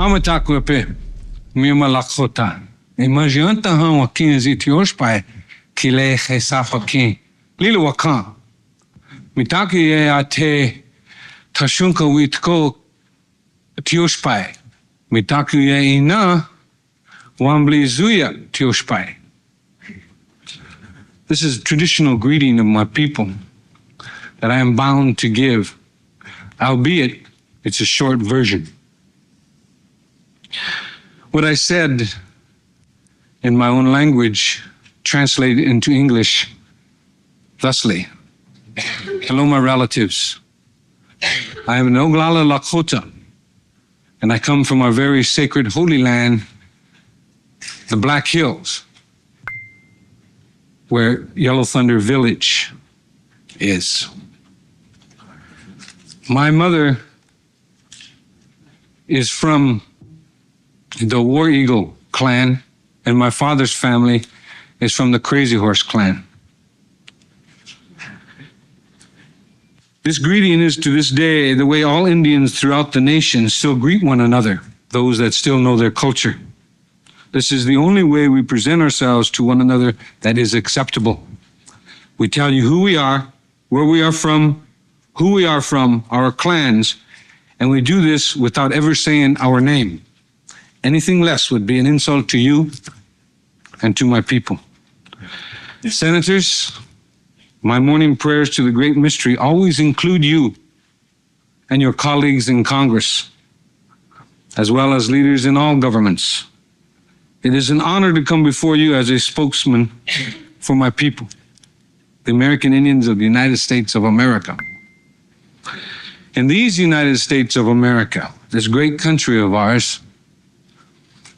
Amatakwepe, Mima Lakota. Imagianta hão aqui em Zitios, pai, que le resapa aqui. Lilo wakan. Mitaki e ate tashunka witko tios pai. Mitaki e ina wambli zuya tios pai. This is a traditional greeting of my people that I am bound to give, albeit it's a short version. What I said in my own language, translated into English thusly. Hello, my relatives. I am an Oglala Lakota, and I come from our very sacred holy land, the Black Hills, where Yellow Thunder Village is. My mother is from the War Eagle clan, and my father's family is from the Crazy Horse clan. This greeting is to this day the way all Indians throughout the nation still greet one another, those that still know their culture. This is the only way we present ourselves to one another that is acceptable. We tell you who we are, where we are from, who we are from, our clans, and we do this without ever saying our name. Anything less would be an insult to you and to my people. Senators, my morning prayers to the great mystery always include you and your colleagues in Congress, as well as leaders in all governments. It is an honor to come before you as a spokesman for my people, the American Indians of the United States of America. In these United States of America, this great country of ours,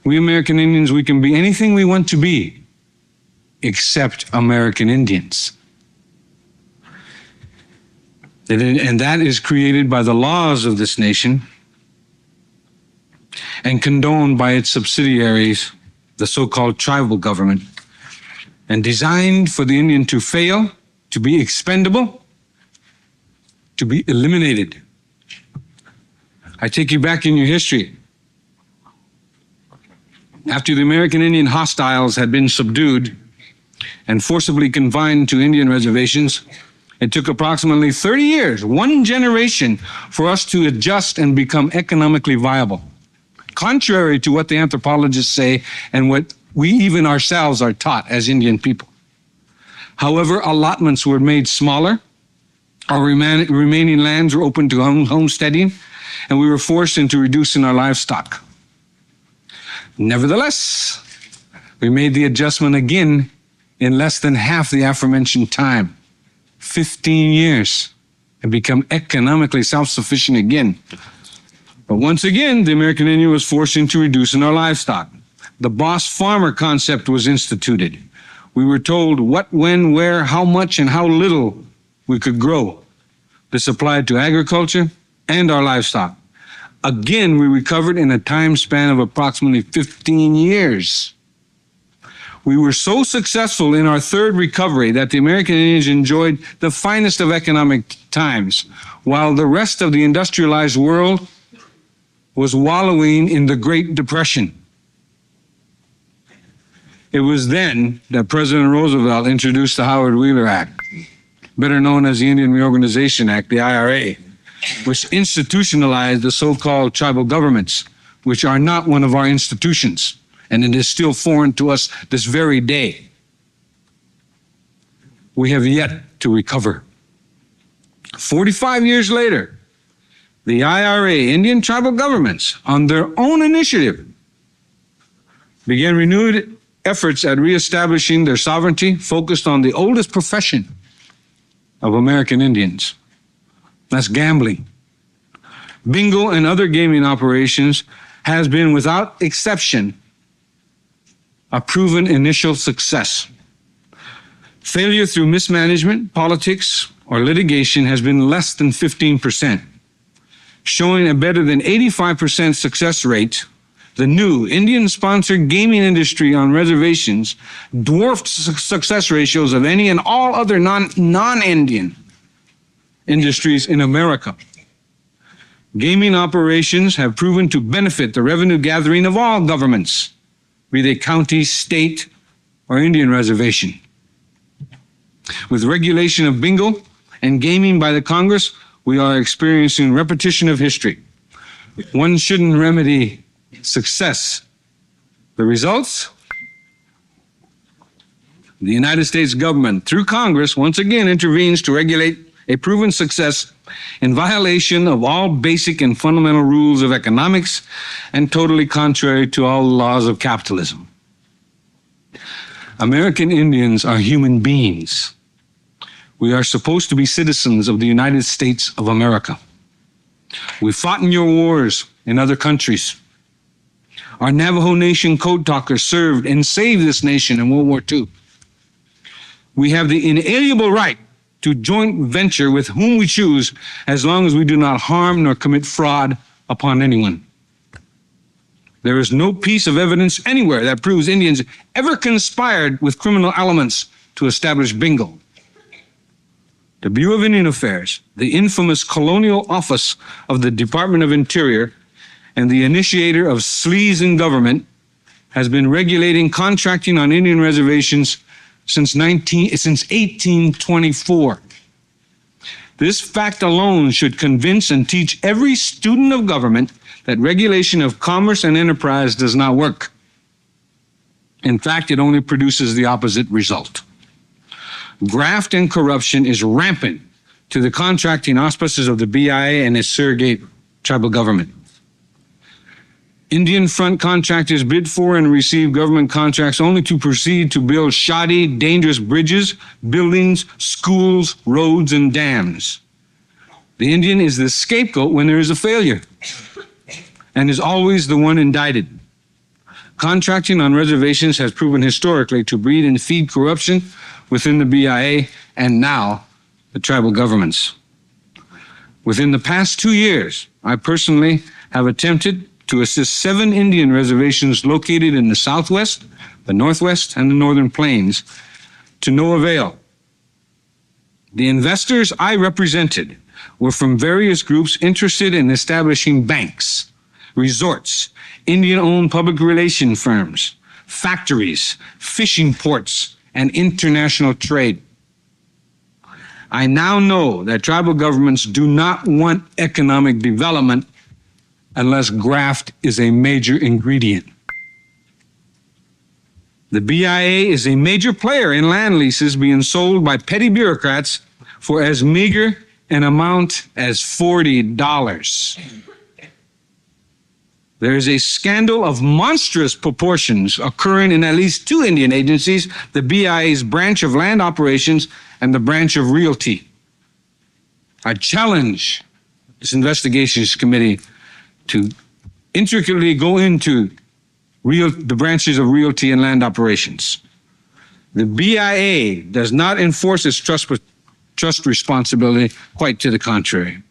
we American Indians, we can be anything we want to be, except American Indians. And that is created by the laws of this nation and condoned by its subsidiaries, the so-called tribal government, and designed for the Indian to fail, to be expendable, to be eliminated. I take you back in your history. After the American Indian hostiles had been subdued and forcibly confined to Indian reservations, it took approximately 30 years, one generation, for us to adjust and become economically viable, contrary to what the anthropologists say and what we even ourselves are taught as Indian people. However, allotments were made smaller, our remaining lands were open to homesteading, and we were forced into reducing our livestock. Nevertheless, we made the adjustment again in less than half the aforementioned time, 15 years, and become economically self-sufficient again. But once again, the American Indian was forced into reducing our livestock. The boss farmer concept was instituted. We were told what, when, where, how much, and how little we could grow. This applied to agriculture and our livestock. Again, we recovered in a time span of approximately 15 years. We were so successful in our third recovery that the American Indians enjoyed the finest of economic times, while the rest of the industrialized world was wallowing in the Great Depression. It was then that President Roosevelt introduced the Howard Wheeler Act, better known as the Indian Reorganization Act, the IRA, which institutionalized the so-called tribal governments, which are not one of our institutions, and it is still foreign to us this very day. We have yet to recover. 45 years later, the IRA, Indian tribal governments, on their own initiative, began renewed efforts at reestablishing their sovereignty focused on the oldest profession of American Indians. That's gambling. Bingo and other gaming operations has been, without exception, a proven initial success. Failure through mismanagement, politics, or litigation has been less than 15%, showing a better than 85% success rate. The new Indian-sponsored gaming industry on reservations dwarfed success ratios of any and all other non-Indian industries in America. Gaming operations have proven to benefit the revenue gathering of all governments, be they county, state, or Indian reservation. With regulation of bingo and gaming by the Congress, we are experiencing repetition of history. One shouldn't remedy success. The results? The United States government, through Congress, once again intervenes to regulate a proven success in violation of all basic and fundamental rules of economics and totally contrary to all laws of capitalism. American Indians are human beings. We are supposed to be citizens of the United States of America. We fought in your wars in other countries. Our Navajo Nation code talkers served and saved this nation in World War II. We have the inalienable right to joint venture with whom we choose, as long as we do not harm nor commit fraud upon anyone. There is no piece of evidence anywhere that proves Indians ever conspired with criminal elements to establish bingo. The Bureau of Indian Affairs, the infamous colonial office of the Department of Interior, and the initiator of sleaze in government, has been regulating contracting on Indian reservations since 1824. This fact alone should convince and teach every student of government that regulation of commerce and enterprise does not work. In fact, it only produces the opposite result. Graft and corruption is rampant to the contracting auspices of the BIA and its surrogate tribal government. Indian front contractors bid for and receive government contracts only to proceed to build shoddy, dangerous bridges, buildings, schools, roads, and dams. The Indian is the scapegoat when there is a failure and is always the one indicted. Contracting on reservations has proven historically to breed and feed corruption within the BIA and now the tribal governments. Within the past 2 years, I personally have attempted to assist 7 Indian reservations located in the Southwest, the Northwest, and the Northern Plains, to no avail. The investors I represented were from various groups interested in establishing banks, resorts, Indian-owned public relation firms, factories, fishing ports, and international trade. I now know that tribal governments do not want economic development unless graft is a major ingredient. The BIA is a major player in land leases being sold by petty bureaucrats for as meager an amount as $40. There is a scandal of monstrous proportions occurring in at least 2 Indian agencies, the BIA's branch of land operations and the branch of realty. I challenge this investigations committee to intricately go into the branches of realty and land operations. The BIA does not enforce its trust responsibility, quite to the contrary.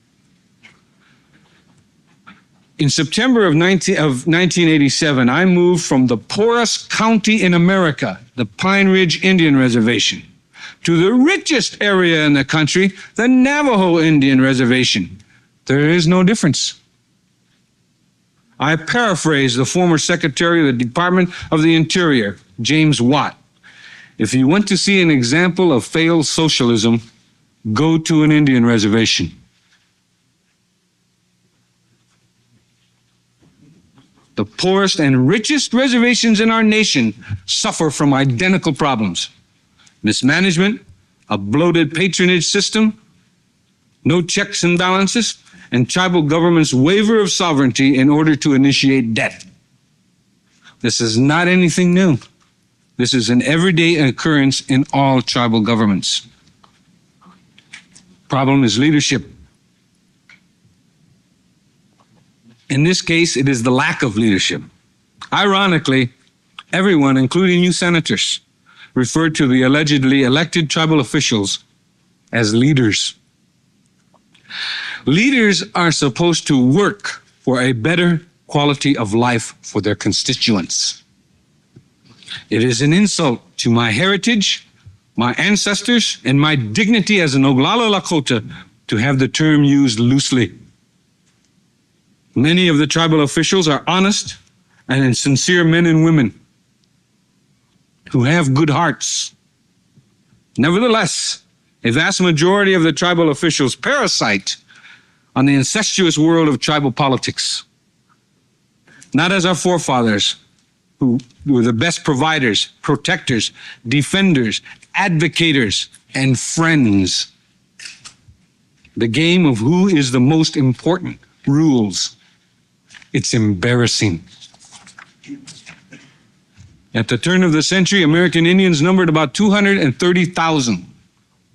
In September of 1987, I moved from the poorest county in America, the Pine Ridge Indian Reservation, to the richest area in the country, the Navajo Indian Reservation. There is no difference. I paraphrase the former Secretary of the Department of the Interior, James Watt. If you want to see an example of failed socialism, go to an Indian reservation. The poorest and richest reservations in our nation suffer from identical problems: mismanagement, a bloated patronage system, no checks and balances, and tribal government's waiver of sovereignty in order to initiate debt. This is not anything new. This is an everyday occurrence in all tribal governments. Problem is leadership. In this case, it is the lack of leadership. Ironically, everyone, including you senators, referred to the allegedly elected tribal officials as leaders. Leaders are supposed to work for a better quality of life for their constituents. It is an insult to my heritage, my ancestors, and my dignity as an Oglala Lakota to have the term used loosely. Many of the tribal officials are honest and sincere men and women who have good hearts. Nevertheless, a vast majority of the tribal officials parasite on the incestuous world of tribal politics. Not as our forefathers, who were the best providers, protectors, defenders, advocators, and friends. The game of who is the most important rules. It's embarrassing. At the turn of the century, American Indians numbered about 230,000,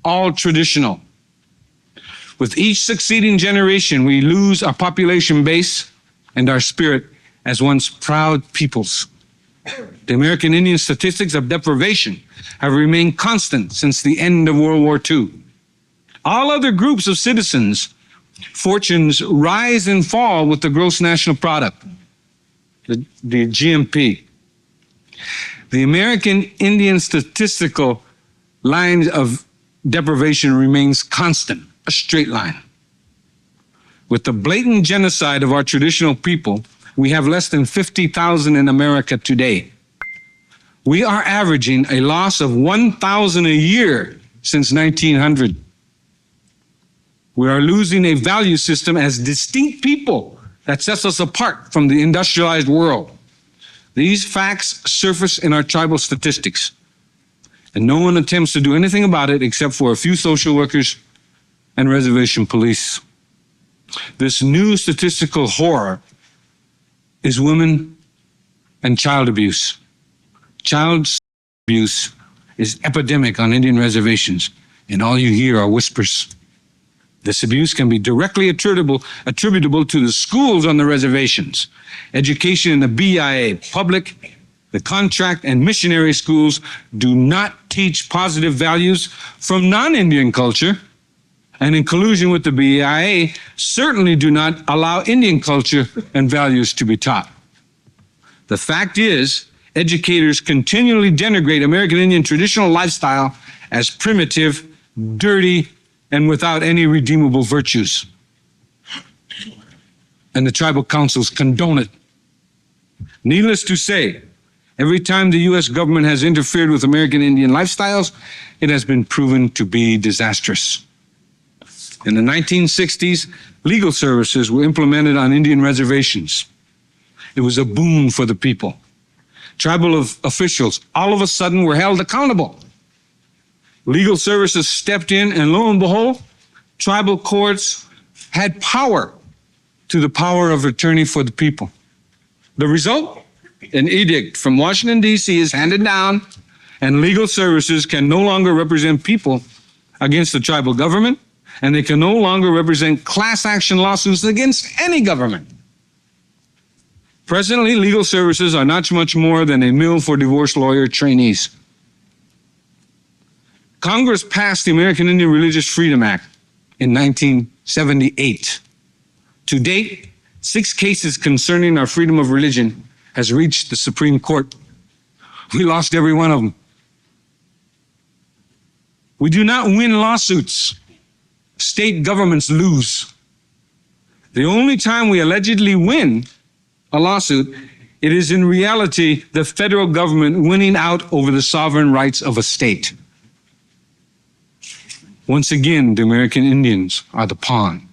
all traditional. With each succeeding generation, we lose our population base and our spirit as once proud peoples. The American Indian statistics of deprivation have remained constant since the end of World War II. All other groups of citizens' fortunes rise and fall with the gross national product, the GNP. The American Indian statistical line of deprivation remains constant, a straight line. With the blatant genocide of our traditional people, we have less than 50,000 in America today. We are averaging a loss of 1,000 a year since 1900. We are losing a value system as distinct people that sets us apart from the industrialized world. These facts surface in our tribal statistics, and no one attempts to do anything about it except for a few social workers and reservation police. This new statistical horror is women and child abuse. Child abuse is epidemic on Indian reservations, and all you hear are whispers. This abuse can be directly attributable to the schools on the reservations. Education in the BIA, public, the contract, and missionary schools do not teach positive values from non-Indian culture, and in collusion with the BIA, certainly do not allow Indian culture and values to be taught. The fact is, educators continually denigrate American Indian traditional lifestyle as primitive, dirty, and without any redeemable virtues. And the tribal councils condone it. Needless to say, every time the U.S. government has interfered with American Indian lifestyles, it has been proven to be disastrous. In the 1960s, legal services were implemented on Indian reservations. It was a boon for the people. Tribal officials all of a sudden were held accountable. Legal services stepped in, and lo and behold, tribal courts had power to the power of attorney for the people. The result? An edict from Washington, D.C. is handed down, and legal services can no longer represent people against the tribal government, and they can no longer represent class action lawsuits against any government. Presently, legal services are not much more than a mill for divorce lawyer trainees. Congress passed the American Indian Religious Freedom Act in 1978. To date, 6 cases concerning our freedom of religion has reached the Supreme Court. We lost every one of them. We do not win lawsuits. State governments lose. The only time we allegedly win a lawsuit, it is in reality the federal government winning out over the sovereign rights of a state. Once again, the American Indians are the pawn.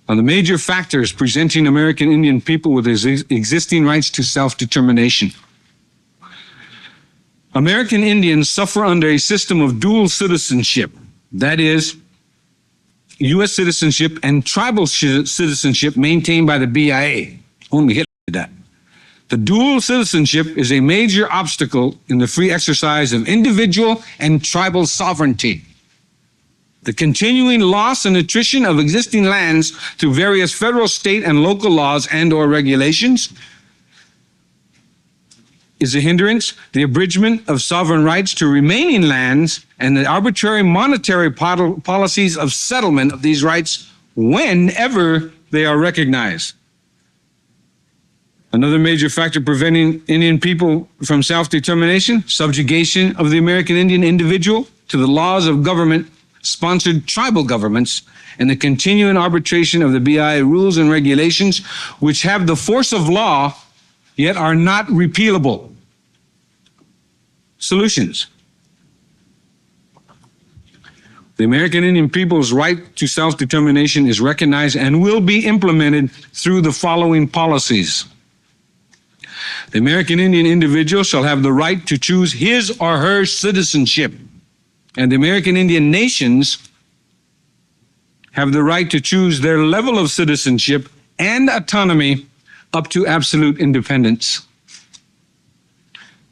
Now, the major factors presenting American Indian people with existing rights to self-determination. American Indians suffer under a system of dual citizenship, that is, U.S. citizenship and tribal citizenship maintained by the BIA. Only Hitler did that. The dual citizenship is a major obstacle in the free exercise of individual and tribal sovereignty. The continuing loss and attrition of existing lands through various federal, state, and local laws and/or regulations is a hindrance. The abridgment of sovereign rights to remaining lands and the arbitrary monetary policies of settlement of these rights whenever they are recognized. Another major factor preventing Indian people from self-determination, subjugation of the American Indian individual to the laws of government-sponsored tribal governments and the continuing arbitration of the BIA rules and regulations which have the force of law yet are not repealable. Solutions. The American Indian people's right to self-determination is recognized and will be implemented through the following policies. The American Indian individual shall have the right to choose his or her citizenship, and the American Indian nations have the right to choose their level of citizenship and autonomy up to absolute independence.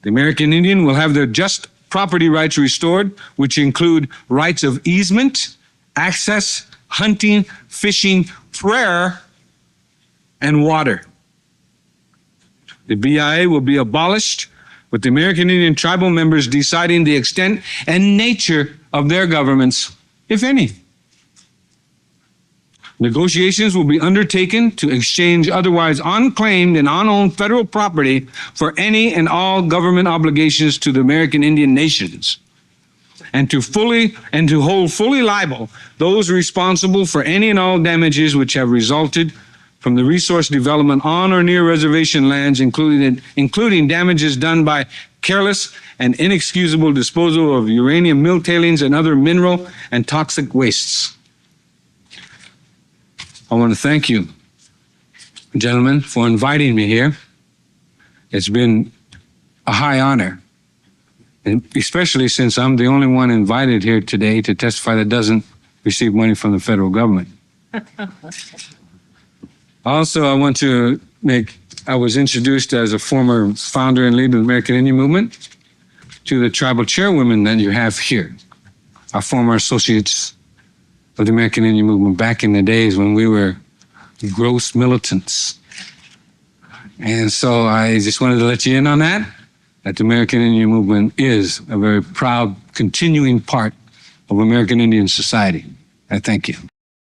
The American Indian will have their just property rights restored, which include rights of easement, access, hunting, fishing, prayer, and water. The BIA will be abolished, with the American Indian tribal members deciding the extent and nature of their governments, if any. Negotiations will be undertaken to exchange otherwise unclaimed and unowned federal property for any and all government obligations to the American Indian nations, and to hold fully liable those responsible for any and all damages which have resulted from the resource development on or near reservation lands, including damages done by careless and inexcusable disposal of uranium mill tailings and other mineral and toxic wastes. I want to thank you, gentlemen, for inviting me here. It's been a high honor, and especially since I'm the only one invited here today to testify that doesn't receive money from the federal government. Also, I want to I was introduced as a former founder and leader of the American Indian Movement to the tribal chairwomen that you have here, our former associates of the American Indian Movement back in the days when we were gross militants. And so I just wanted to let you in on that the American Indian Movement is a very proud continuing part of American Indian society. I thank you.